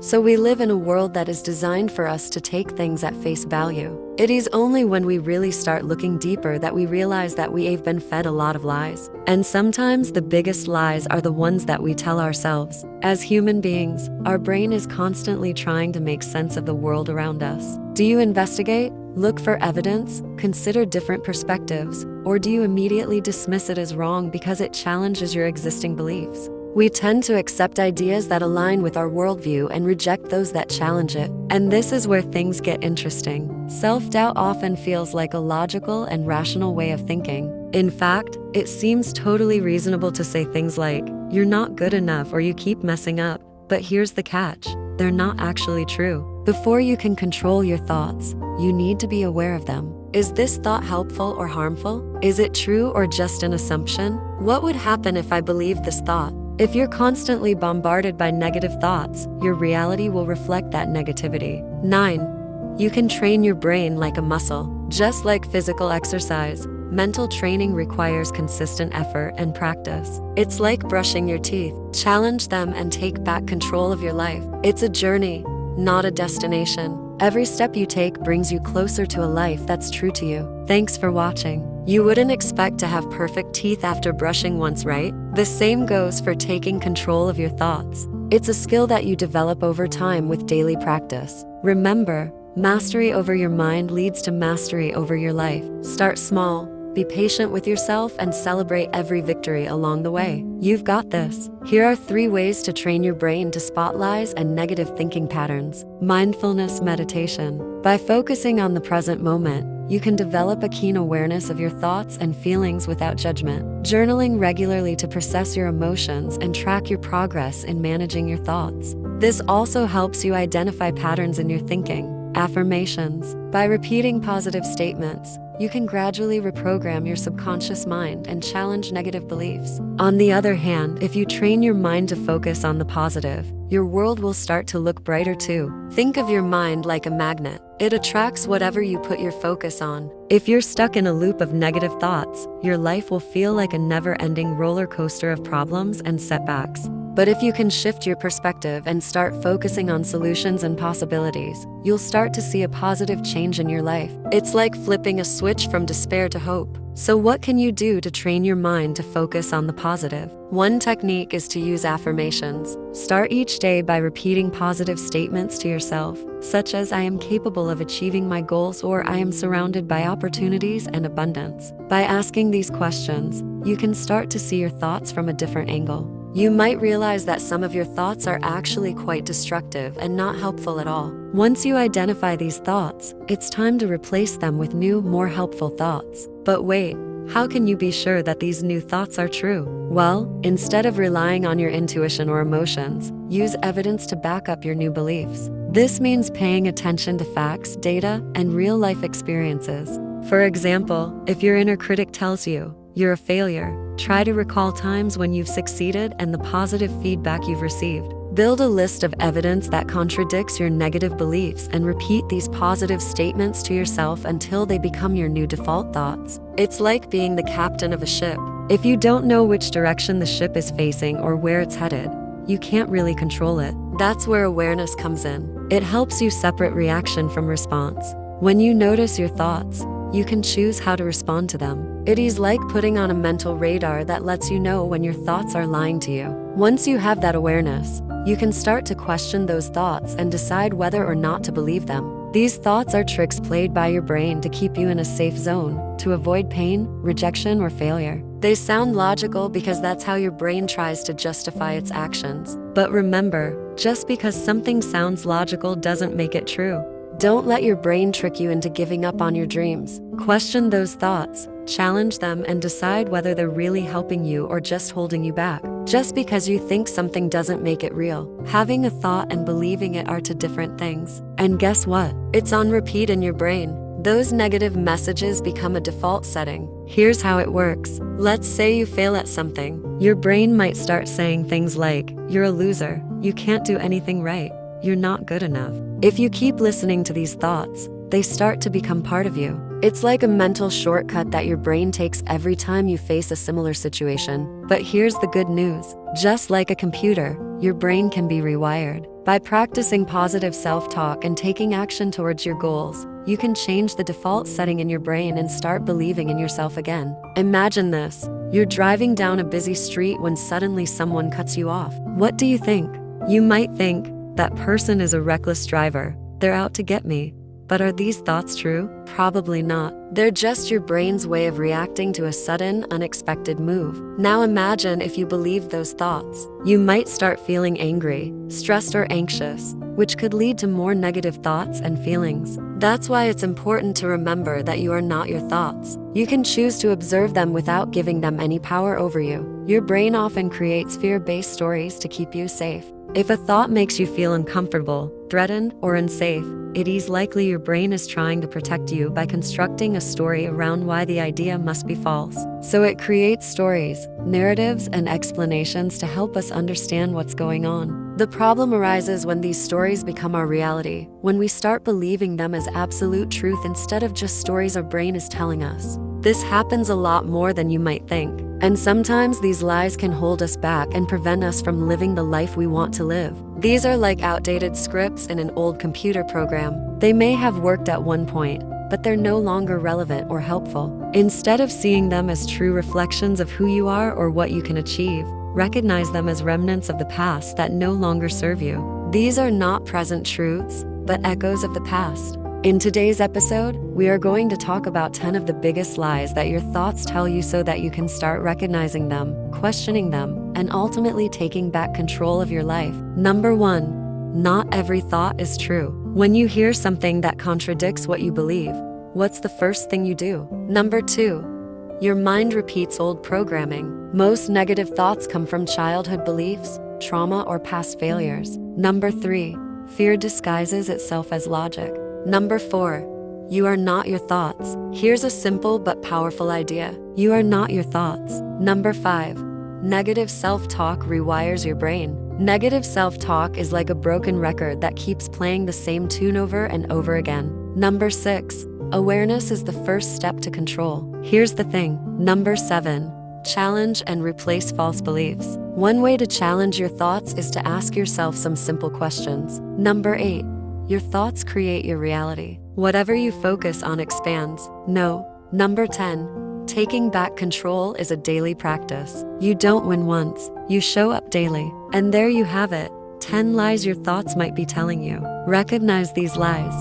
So we live in a world that is designed for us to take things at face value. It is only when we really start looking deeper that we realize that we have been fed a lot of lies. And sometimes the biggest lies are the ones that we tell ourselves. As human beings, our brain is constantly trying to make sense of the world around us. Do you investigate? Look for evidence, consider different perspectives, or do you immediately dismiss it as wrong because it challenges your existing beliefs? We tend to accept ideas that align with our worldview and reject those that challenge it. And this is where things get interesting. Self-doubt often feels like a logical and rational way of thinking. In fact, it seems totally reasonable to say things like, "You're not good enough," or "You keep messing up." But here's the catch. They're not actually true. Before you can control your thoughts, you need to be aware of them. Is this thought helpful or harmful? Is it true or just an assumption? What would happen if I believed this thought? If you're constantly bombarded by negative thoughts, your reality will reflect that negativity. 9. You can train your brain like a muscle. Just like physical exercise, mental training requires consistent effort and practice. It's like brushing your teeth. Challenge them and take back control of your life. It's a journey, not a destination. Every step you take brings you closer to a life that's true to you. Thanks for watching. You wouldn't expect to have perfect teeth after brushing once, right? The same goes for taking control of your thoughts. It's a skill that you develop over time with daily practice. Remember, mastery over your mind leads to mastery over your life. Start small, be patient with yourself, and celebrate every victory along the way. You've got this. Here are 3 ways to train your brain to spot lies and negative thinking patterns. Mindfulness meditation. By focusing on the present moment, you can develop a keen awareness of your thoughts and feelings without judgment. Journaling regularly to process your emotions and track your progress in managing your thoughts. This also helps you identify patterns in your thinking. Affirmations. By repeating positive statements, you can gradually reprogram your subconscious mind and challenge negative beliefs. On the other hand, if you train your mind to focus on the positive, your world will start to look brighter too. Think of your mind like a magnet. It attracts whatever you put your focus on. If you're stuck in a loop of negative thoughts, your life will feel like a never-ending roller coaster of problems and setbacks. But if you can shift your perspective and start focusing on solutions and possibilities, you'll start to see a positive change in your life. It's like flipping a switch from despair to hope. So what can you do to train your mind to focus on the positive? One technique is to use affirmations. Start each day by repeating positive statements to yourself, such as "I am capable of achieving my goals" or "I am surrounded by opportunities and abundance." By asking these questions, you can start to see your thoughts from a different angle. You might realize that some of your thoughts are actually quite destructive and not helpful at all. Once you identify these thoughts, it's time to replace them with new, more helpful thoughts. But wait, how can you be sure that these new thoughts are true? Well, instead of relying on your intuition or emotions, use evidence to back up your new beliefs. This means paying attention to facts, data, and real-life experiences. For example, if your inner critic tells you you're a failure, try to recall times when you've succeeded and the positive feedback you've received. Build a list of evidence that contradicts your negative beliefs and repeat these positive statements to yourself until they become your new default thoughts. It's like being the captain of a ship. If you don't know which direction the ship is facing or where it's headed, you can't really control it. That's where awareness comes in. It helps you separate reaction from response. When you notice your thoughts, you can choose how to respond to them. It is like putting on a mental radar that lets you know when your thoughts are lying to you. Once you have that awareness, you can start to question those thoughts and decide whether or not to believe them. These thoughts are tricks played by your brain to keep you in a safe zone, to avoid pain, rejection, or failure. They sound logical because that's how your brain tries to justify its actions. But remember, just because something sounds logical doesn't make it true. Don't let your brain trick you into giving up on your dreams. Question those thoughts, challenge them, and decide whether they're really helping you or just holding you back. Just because you think something doesn't make it real. Having a thought and believing it are two different things. And guess what? It's on repeat in your brain. Those negative messages become a default setting. Here's how it works. Let's say you fail at something. Your brain might start saying things like, "You're a loser, you can't do anything right, you're not good enough." If you keep listening to these thoughts, they start to become part of you. It's like a mental shortcut that your brain takes every time you face a similar situation. But here's the good news. Just like a computer, your brain can be rewired. By practicing positive self-talk and taking action towards your goals, you can change the default setting in your brain and start believing in yourself again. Imagine this. You're driving down a busy street when suddenly someone cuts you off. What do you think? You might think, that person is a reckless driver. They're out to get me. But are these thoughts true? Probably not. They're just your brain's way of reacting to a sudden, unexpected move. Now imagine if you believed those thoughts. You might start feeling angry, stressed, or anxious, which could lead to more negative thoughts and feelings. That's why it's important to remember that you are not your thoughts. You can choose to observe them without giving them any power over you. Your brain often creates fear-based stories to keep you safe. If a thought makes you feel uncomfortable, threatened, or unsafe, it is likely your brain is trying to protect you by constructing a story around why the idea must be false. So it creates stories, narratives, and explanations to help us understand what's going on. The problem arises when these stories become our reality, when we start believing them as absolute truth instead of just stories our brain is telling us. This happens a lot more than you might think. And sometimes these lies can hold us back and prevent us from living the life we want to live. These are like outdated scripts in an old computer program. They may have worked at one point, but they're no longer relevant or helpful. Instead of seeing them as true reflections of who you are or what you can achieve, recognize them as remnants of the past that no longer serve you. These are not present truths, but echoes of the past. In today's episode, we are going to talk about 10 of the biggest lies that your thoughts tell you so that you can start recognizing them, questioning them, and ultimately taking back control of your life. Number 1. Not every thought is true. When you hear something that contradicts what you believe, what's the first thing you do? Number 2. Your mind repeats old programming. Most negative thoughts come from childhood beliefs, trauma, or past failures. Number 3. Fear disguises itself as logic. Number 4. You are not your thoughts. Here's a simple but powerful idea. You are not your thoughts. Number 5. Negative self-talk rewires your brain. Negative self-talk is like a broken record that keeps playing the same tune over and over again. Number 6. Awareness is the first step to control. Here's the thing. Number 7. Challenge and replace false beliefs. One way to challenge your thoughts is to ask yourself some simple questions. Number 8. Your thoughts create your reality. Whatever you focus on expands. No. Number 10. Taking back control is a daily practice. You don't win once. You show up daily. And there you have it. 10 lies your thoughts might be telling you. Recognize these lies.